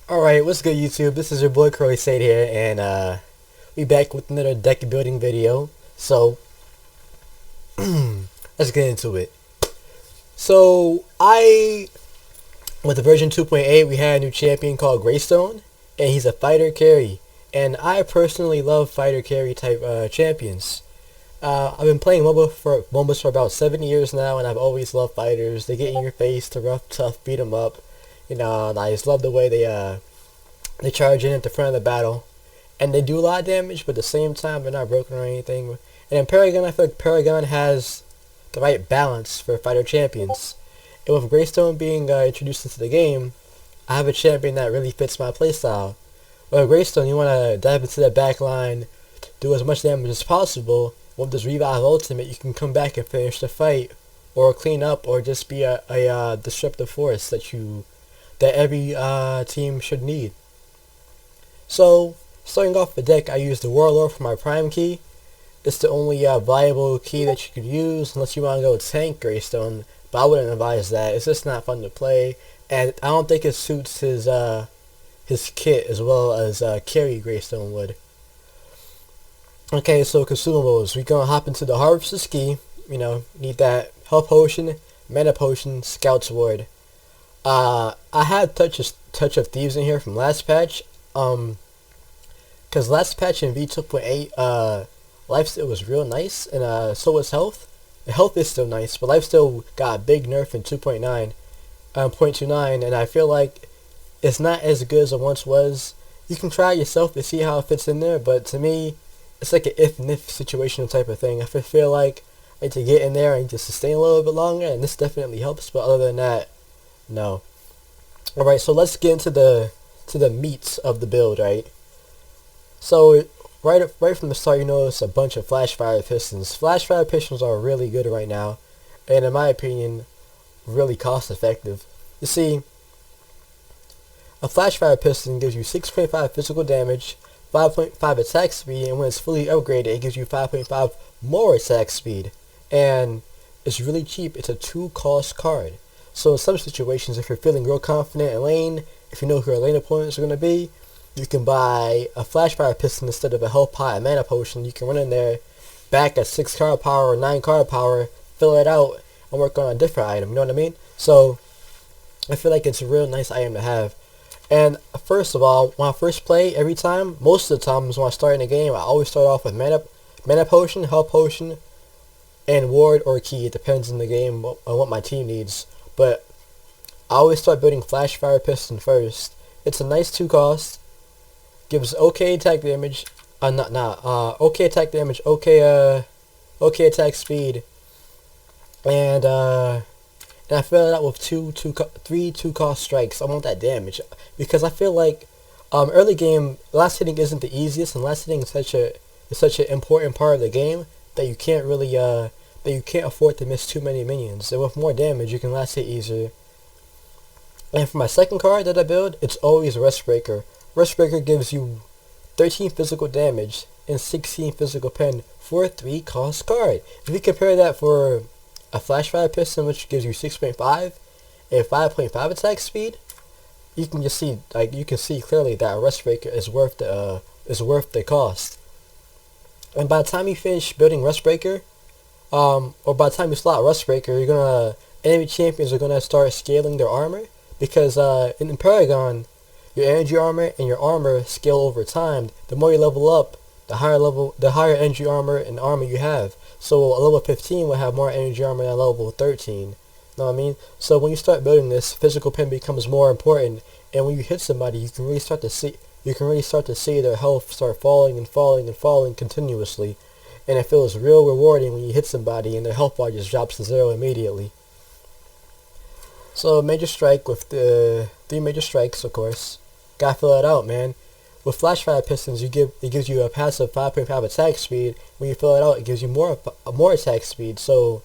Alright, what's good YouTube? This is your boy GreyStone here, and we back with another deck building video. So, let's get into it. So, with the version 2.8, we had a new champion called GreyStone, and he's a fighter carry. And I personally love fighter carry type champions. I've been playing MOBAs for about 7 years now, and I've always loved fighters. They get in your face, they're rough, tough, beat 'em up. And I just love the way they charge in at the front of the battle, and they do a lot of damage, but at the same time they're not broken or anything. And in Paragon, I feel like Paragon has the right balance for fighter champions. And with GreyStone being introduced into the game, I have a champion that really fits my playstyle. With GreyStone, you want to dive into that back line, do as much damage as possible. With this revive ultimate, you can come back and finish the fight, or clean up, or just be a disruptive force that every team should need. So, starting off the deck, I use the Warlord for my prime key. It's the only viable key that you could use unless you want to go tank GreyStone, but I wouldn't advise that. It's just not fun to play, and I don't think it suits his kit as well as carry GreyStone would. Okay, so consumables. We're gonna hop into the Harvester's Key. Need that health potion, mana potion, Scout's Ward. I had touch of Thieves in here from last patch. Cause last patch in v.28, lifesteal was real nice, and so was health. The health is still nice, but lifesteal got a big nerf in 2.9, 0.29, and I feel like it's not as good as it once was. You can try it yourself to see how it fits in there, but to me, it's like an if and if situation type of thing. I feel like I need to get in there and just sustain a little bit longer, and this definitely helps. But other than that, no. All right, so let's get into the meats of the build, right? So right from the start, you notice a bunch of flash fire pistons. Flash fire pistons are really good right now, and in my opinion, really cost effective. You see, a flash fire piston gives you 6.5 physical damage, 5.5 attack speed, and when it's fully upgraded, it gives you 5.5 more attack speed. And it's really cheap. It's a 2-cost card. So in some situations, if you're feeling real confident in lane, if you know who your lane opponents are going to be, you can buy a flash fire piston instead of a health pot and mana potion. You can run in there, back at 6 card power or 9 card power, fill it out, and work on a different item. You know what I mean? So I feel like it's a real nice item to have. And first of all, when I first play, every time, most of the times when I start in a game, I always start off with mana potion, health potion, and ward or key. It depends on the game on what my team needs. But I always start building flash fire piston first. It's a nice 2-cost. Gives okay attack damage. Okay attack damage. Okay attack speed. And I fill it out with three 2-cost strikes. I want that damage because I feel like early game last hitting isn't the easiest, and last hitting is such an important part of the game that you can't really that you can't afford to miss too many minions. And with more damage, you can last hit easier. And for my second card that I build, it's always Restbreaker. Restbreaker gives you 13 physical damage and 16 physical pen for a 3-cost card. If you compare that for a flash fire piston, which gives you 6.5 and 5.5 attack speed, you can just see clearly that a Restbreaker is worth the cost. And by the time you finish building Restbreaker, or by the time you slot Rustbreaker, enemy champions are gonna start scaling their armor, because in Paragon, your energy armor and your armor scale over time. The more you level up, the higher energy armor and armor you have. So a level 15 will have more energy armor than level 13. Know what I mean? So when you start building this, physical pen becomes more important, and when you hit somebody, you can really start to see their health start falling and falling and falling continuously. And it feels real rewarding when you hit somebody and their health bar just drops to 0 immediately. So major strike with the 3 major strikes, of course. Gotta fill it out, man. With flash fire pistons, it gives you a passive 5.5 attack speed. When you fill it out, it gives you more attack speed. So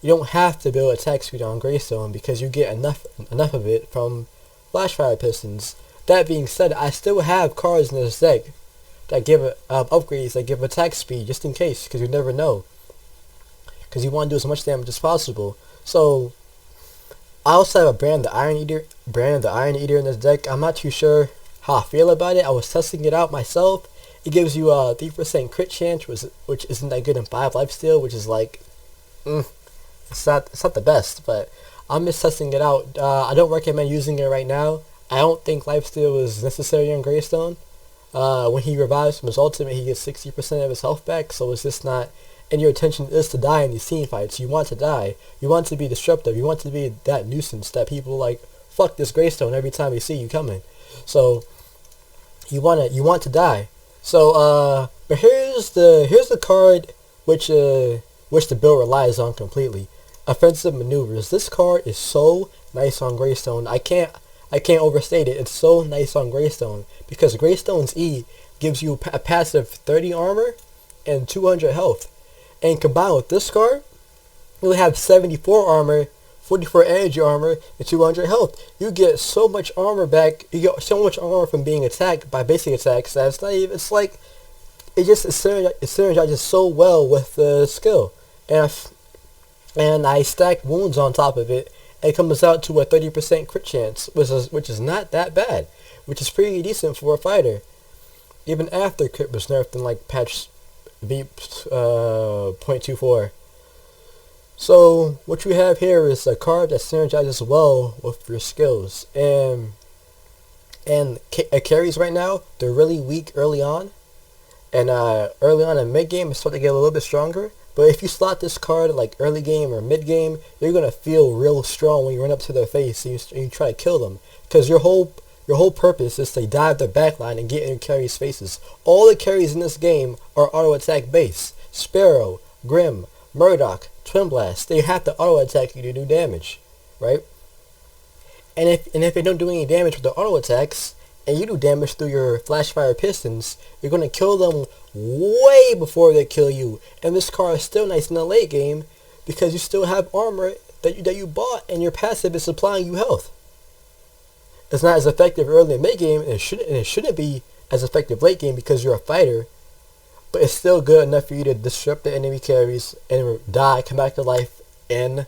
you don't have to build attack speed on GreyStone because you get enough of it from flash fire pistons. That being said, I still have cards in this deck that give upgrades that give attack speed just in case, because you never know. Because you want to do as much damage as possible. So I also have a brand the Iron Eater in this deck. I'm not too sure how I feel about it. I was testing it out myself. It gives you a 3% crit chance, which isn't that good in 5 lifesteal, which is like, it's not the best, but I'm just testing it out. I don't recommend using it right now. I don't think lifesteal is necessary on GreyStone. When he revives from his ultimate, he gets 60% of his health back, so it's just not, and your intention is to die in these team fights. You want to die. You want to be disruptive. You want to be that nuisance that people like, fuck this GreyStone every time they see you coming. So, you want to die. So, but here's the card which the build relies on completely. Offensive maneuvers. This card is so nice on GreyStone. I can't overstate it. It's so nice on GreyStone because GreyStone's E gives you a passive 30 armor and 200 health. And combined with this card, you'll have 74 armor, 44 energy armor, and 200 health. You get so much armor back. You get so much armor from being attacked by basic attacks that it's not even. It's like it synergizes so well with the skill. And I stack wounds on top of it. It comes out to a 30% crit chance, which is not that bad, which is pretty decent for a fighter. Even after crit was nerfed in like patch v.24. So what you have here is a card that synergizes well with your skills, and carries right now, they're really weak early on, and early on in mid game it's starting to get a little bit stronger. But if you slot this card like early game or mid game, you're gonna feel real strong when you run up to their face and you try to kill them, because your whole purpose is to dive their backline and get in your carries' faces. All the carries in this game are auto attack base. Sparrow, Grim, Murdoch, Twin Blast, they have to auto attack you to do damage, right? And if they don't do any damage with the auto attacks, and you do damage through your flash fire pistons, you're gonna kill them way before they kill you. And this card is still nice in the late game because you still have armor that you bought, and your passive is supplying you health. It's not as effective early in mid game, and it shouldn't be as effective late game because you're a fighter. But it's still good enough for you to disrupt the enemy carries and die, come back to life, and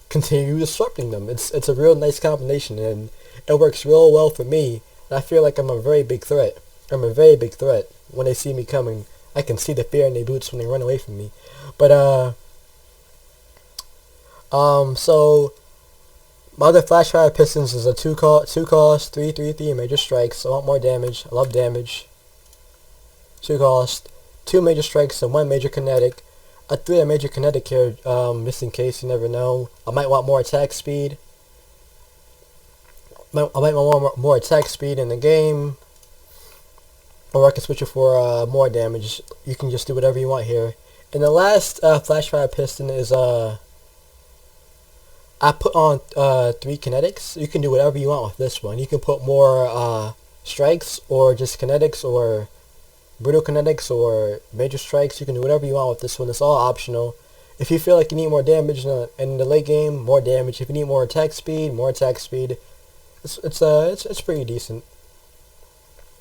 continue disrupting them. It's a real nice combination, and it works real well for me. And I feel like I'm a very big threat. I'm a very big threat. When they see me coming, I can see the fear in their boots when they run away from me. But so my other flash fire pistons is a 2 cost, 3/3 major strikes. I want more damage. I love damage. 2 cost, 2 major strikes and 1 major kinetic. I threw a major kinetic here, just in case, you never know. I might want more attack speed. I might want more attack speed in the game. Or I can switch it for more damage. You can just do whatever you want here. And the last flash fire piston is I put on 3 kinetics. You can do whatever you want with this one. You can put more strikes, or just kinetics, or brutal kinetics, or major strikes. You can do whatever you want with this one. It's all optional. If you feel like you need more damage in the late game, more damage. If you need more attack speed, more attack speed. It's pretty decent.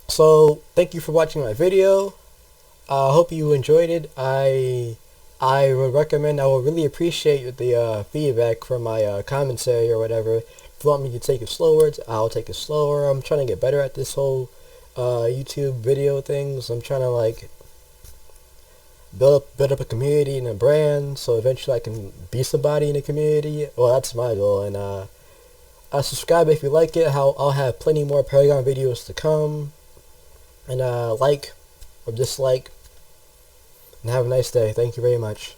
So thank you for watching my video. I hope you enjoyed it. I would recommend, I would really appreciate the feedback from my commentary or whatever. If you want me to take it slower, I'll take it slower. I'm trying to get better at this whole YouTube video things. I'm trying to like build up a community and a brand, so eventually I can be somebody in the community. Well, that's my goal. And subscribe if you like it. I'll have plenty more Paragon videos to come. And like or dislike. And have a nice day. Thank you very much.